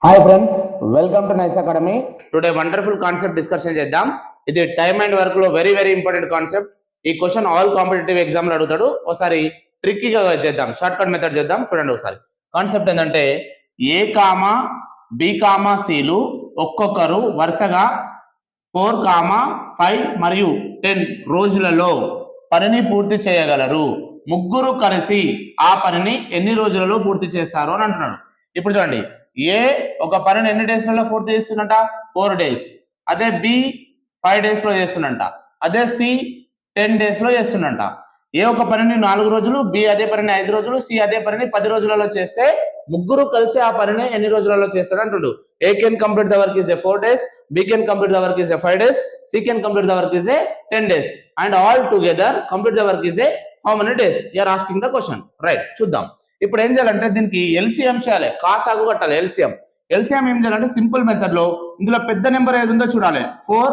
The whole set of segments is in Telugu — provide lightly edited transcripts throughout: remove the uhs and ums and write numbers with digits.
Hi friends, welcome to nice academy. Today wonderful concept discussion చేద్దాం. ఇది టైమ్ అండ్ వర్క్ లో వెరీ వెరీ ఇంపార్టెంట్ కాన్సెప్ట్. ఈ క్వశ్చన్ ఆల్ కాంపిటేటివ్ ఎగ్జామ్ లో అడుగుతాడు. ఒకసారి ట్రిక్కీగా చేద్దాం, షార్ట్ కట్ మెథడ్ చేద్దాం. చూడండి ఒకసారి. కాన్సెప్ట్ ఏంటంటే ఏ కామా బి కామా సిలు ఒక్కొక్కరు వరుసగా 4, 5 మరియు 10 రోజులలో పనిని పూర్తి చేయగలరు. ముగ్గురు కలిసి ఆ పనిని ఎన్ని రోజులలో పూర్తి చేస్తారు అని అంటున్నాడు. ఇప్పుడు చూడండి, ఏ ఒక పనిని ఎన్ని డేస్ లలో పూర్తి చేస్తున్నట? 4 days. అదే బి 5 days లో చేస్తున్నట. అదే సి 10 days లో చేస్తున్నట. ఏ ఒక పనిని 4 రోజులు, బి అదే పనిని 5 రోజులు, సి అదే పనిని 10 రోజులలో చేస్తే ముగ్గురు కలిసి ఆ పనిని ఎన్ని రోజులలో చేస్తాడు అంటుడు. A can complete the work is a 4 days, B can complete the work is a 5 days, C can complete the work is a 10 days, and all together complete the work is a how many days? You are asking the question. Right, చూద్దాం. ఇప్పుడు ఏం చేయాలంటే దీనికి ఎల్సిఎం చేయాలి, కాసాగు కట్టాలి. ఎల్సిఎం ఏం చేయాలంటే సింపుల్ మెథడ్ లో ఇందులో పెద్ద నెంబర్ ఏది ఉందో చూడాలి. 4,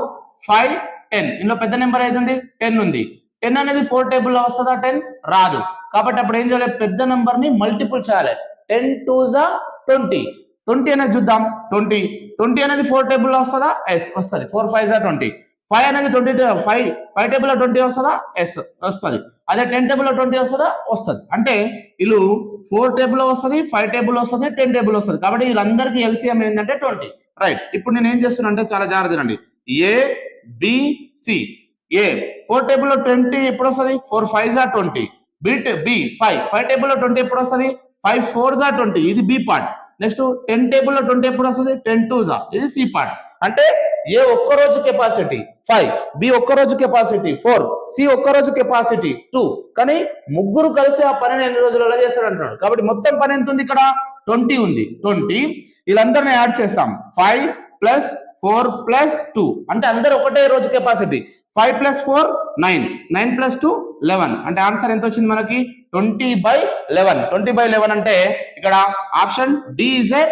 5, 10. ఇందులో పెద్ద నెంబర్ ఏది ఉంది? 10 ఉంది. 10 అనేది 4 టేబుల్ లో వస్తుందా? 10 రాదు. కాబట్టి అప్పుడు ఏం చేయాలి? పెద్ద నెంబర్ ని మల్టిపుల్ చేయాలి. 10 2s 20. 20 అనేది చూద్దాం. 20 అనేది 4 టేబుల్ లో వస్తుందా? ఎస్ వస్తుంది. 4 5s 20. 5 అనేది 5 టేబుల్ లో 20 వస్తుందా? ఎస్ వస్తుంది. అదే 10 టేబుల్ లో 20 వస్తుందా? వస్తుంది. అంటే వీళ్ళు 4 టేబుల్ లో వస్తుంది, 5 టేబుల్ వస్తుంది, 10 టేబుల్ వస్తుంది. కాబట్టి వీళ్ళందరికీ ఎల్సిఎం ఏంటంటే 20. రైట్, ఇప్పుడు నేను ఏం చేస్తున్నా అంటే చాలా జాగ్రత్త అండి. A B C. A 4 table లో 20 ఎప్పుడు వస్తుంది? 4 5s 20. బి 5 టేబుల్ లో 20 ఎప్పుడు వస్తుంది? 5 4s 20. ఇది బి పార్ట్. నెక్స్ట్ 10 టేబుల్ లో 20 ఎప్పుడు వస్తుంది? 10 2s. ఇది సి పార్ట్. అంటే ఏ ఒక్క రోజు కెపాసిటీ 5, బి ఒక్క రోజు కెపాసిటీ 4, సి ఒక్క రోజు కెపాసిటీ 2. కానీ ముగ్గురు కలిసి ఆ పనిని ఎన్ని రోజులలో చేస్తాడు అంటున్నాడు. కాబట్టి మొత్తం పని ఎంత ఉంది ఇక్కడ? 20 ఉంది. 20 వీళ్ళందరినీ యాడ్ చేస్తాం. 5 + 4 + 2 అంటే అందరు ఒకటే రోజు కెపాసిటీ. 5 + 4 9, 9 + 2 11. అంటే ఆన్సర్ ఎంత వచ్చింది మనకి? 20/11. 20/11 అంటే ఇక్కడ ఆప్షన్ డి ఇస్ ఏ